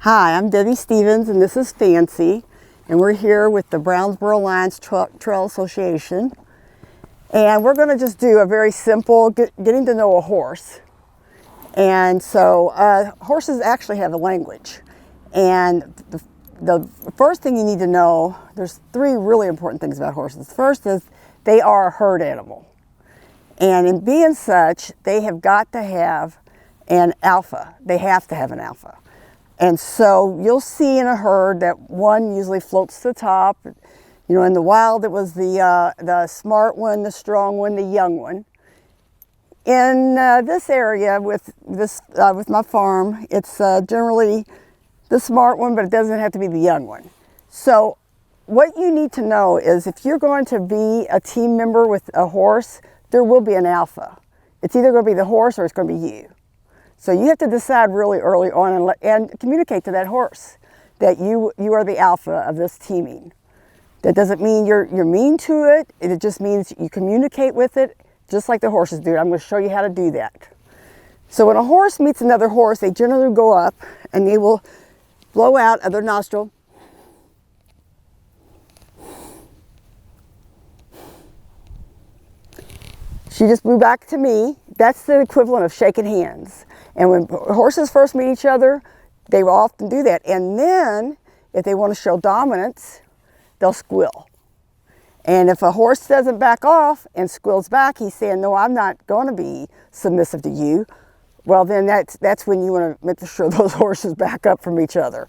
Hi, I'm Debbie Stevens and this is Fancy, and we're here with the Brownsboro Alliance Trail Association, and we're going to just do a very simple getting to know a horse. And so horses actually have a language, and the first thing you need to know, there's three really important things about horses. First is they are a herd animal, and in being such, they have got to have an alpha. They have to have an alpha. And so you'll see in a herd that one usually floats to the top. You know, in the wild it was the smart one, the strong one, the young one. In this area with my farm, it's generally the smart one, but it doesn't have to be the young one. So what you need to know is if you're going to be a team member with a horse, there will be an alpha. It's either going to be the horse or it's going to be you. So you have to decide really early on and communicate to that horse that you are the alpha of this teaming. That doesn't mean you're mean to it. It just means you communicate with it just like the horses do. I'm going to show you how to do that. So when a horse meets another horse, they generally go up and they will blow out of their nostril. She just moved back to me. That's the equivalent of shaking hands. And when horses first meet each other, they will often do that. And then, if they want to show dominance, they'll squeal. And if a horse doesn't back off and squeals back, he's saying, no, I'm not going to be submissive to you. Well, then that's when you want to make sure those horses back up from each other.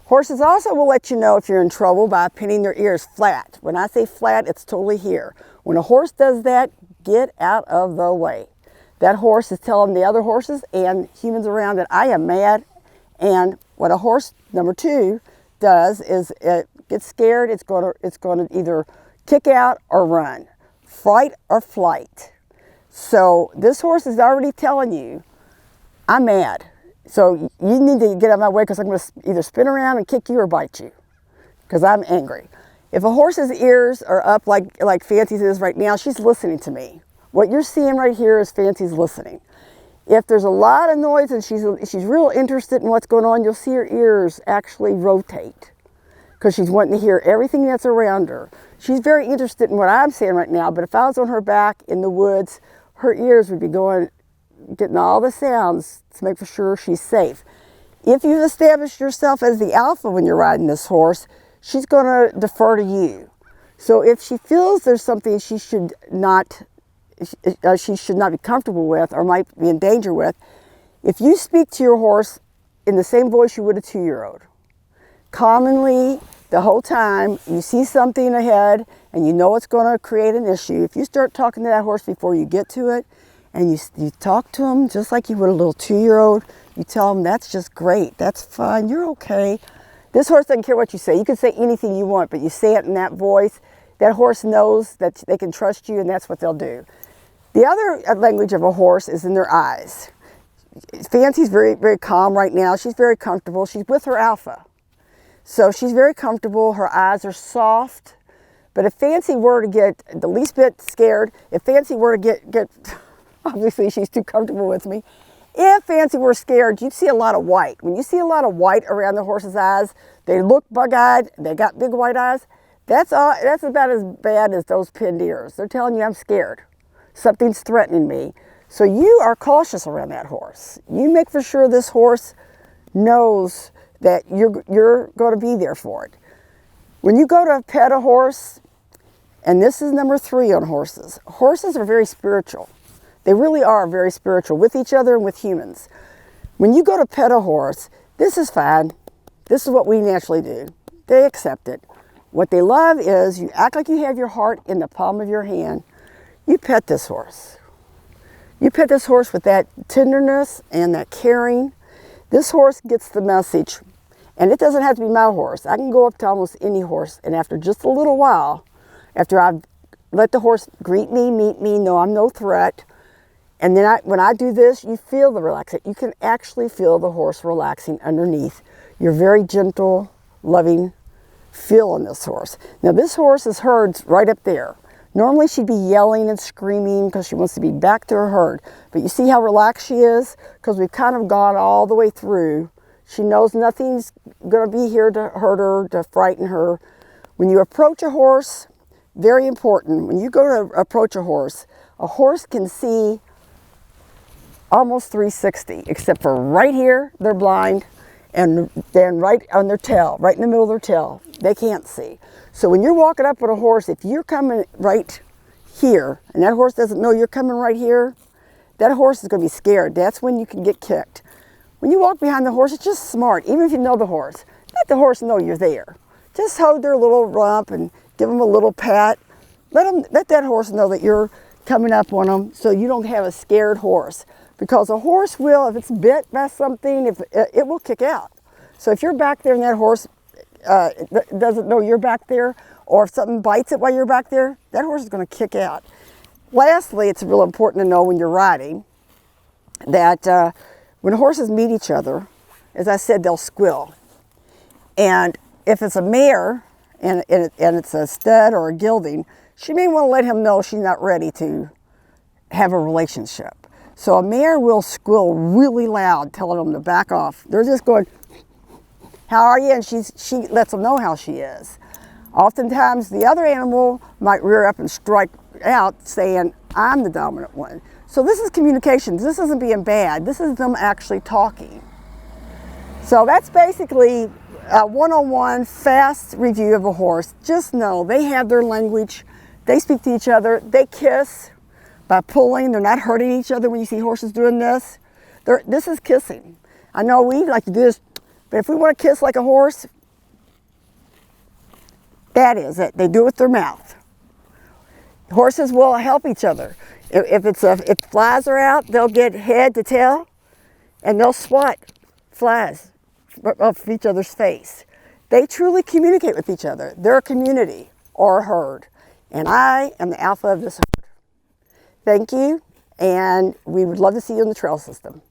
Horses also will let you know if you're in trouble by pinning their ears flat. When I say flat, it's totally here. When a horse does that, get out of the way. That horse is telling the other horses and humans around that I am mad. And what a horse, number two, does is it gets scared. It's going to either kick out or run, fight or flight. So this horse is already telling you, I'm mad. So you need to get out of my way because I'm going to either spin around and kick you or bite you because I'm angry. If a horse's ears are up like Fancy's is right now, she's listening to me. What you're seeing right here is Fancy's listening. If there's a lot of noise and she's real interested in what's going on, you'll see her ears actually rotate because she's wanting to hear everything that's around her. She's very interested in what I'm saying right now, but if I was on her back in the woods, her ears would be getting all the sounds to make for sure she's safe. If you've established yourself as the alpha when you're riding this horse, she's going to defer to you. So if she feels there's something she should not be comfortable with or might be in danger with, if you speak to your horse in the same voice you would a 2-year-old, commonly the whole time you see something ahead and you know it's going to create an issue, if you start talking to that horse before you get to it and you talk to him just like you would a little 2-year-old, you tell him that's just great, that's fine, you're okay. This horse doesn't care what you say. You can say anything you want, but you say it in that voice. That horse knows that they can trust you, and that's what they'll do. The other language of a horse is in their eyes. Fancy's very, very calm right now. She's very comfortable. She's with her alpha. So she's very comfortable. Her eyes are soft. But if Fancy were to get the least bit scared, if Fancy were to get obviously she's too comfortable with me. If Fancy were scared, you'd see a lot of white. When you see a lot of white around the horse's eyes, they look bug-eyed, they got big white eyes, that's about as bad as those pinned ears. They're telling you I'm scared. Something's threatening me. So you are cautious around that horse. You make for sure this horse knows that you're going to be there for it. When you go to pet a horse, and this is number 3 on horses, horses are very spiritual. They really are very spiritual with each other and with humans. When you go to pet a horse, this is fine. This is what we naturally do. They accept it. What they love is you act like you have your heart in the palm of your hand. You pet this horse. You pet this horse with that tenderness and that caring. This horse gets the message. And it doesn't have to be my horse. I can go up to almost any horse, and after just a little while, after I've let the horse greet me, meet me, know I'm no threat, and then when I do this, you feel the relaxation. You can actually feel the horse relaxing underneath. You're very gentle, loving feel on this horse. Now this horse is herd right up there. Normally she'd be yelling and screaming because she wants to be back to her herd. But you see how relaxed she is? Because we've kind of gone all the way through She knows nothing's going to be here to hurt her, to frighten her. When you approach a horse, very important, when you go to approach a horse can see almost 360, except for right here, they're blind, and then right on their tail, right in the middle of their tail, they can't see. So when you're walking up with a horse, if you're coming right here, and that horse doesn't know you're coming right here, that horse is going to be scared. That's when you can get kicked. When you walk behind the horse, it's just smart, even if you know the horse. Let the horse know you're there. Just hold their little rump and give them a little pat. Let that horse know that you're coming up on them, so you don't have a scared horse. Because a horse will, if it's bit by something, it will kick out. So if you're back there and that horse doesn't know you're back there, or if something bites it while you're back there, that horse is going to kick out. Lastly, it's real important to know when you're riding that when horses meet each other, as I said, they'll squill. And if it's a mare and it's a stud or a gelding, she may want to let him know she's not ready to have a relationship. So a mare will squill really loud, telling them to back off. They're just going, "How are you?" And she lets them know how she is. Oftentimes, the other animal might rear up and strike out, saying, "I'm the dominant one." So this is communication. This isn't being bad. This is them actually talking. So that's basically a one-on-one fast review of a horse. Just know they have their language. They speak to each other. They kiss by pulling. They're not hurting each other when you see horses doing this. This is kissing. I know we like to do this, but if we want to kiss like a horse, that is it. They do it with their mouth. Horses will help each other. If flies are out, they'll get head to tail, and they'll swat flies off each other's face. They truly communicate with each other. They're a community or a herd, and I am the alpha of this herd. Thank you, and we would love to see you in the trail system.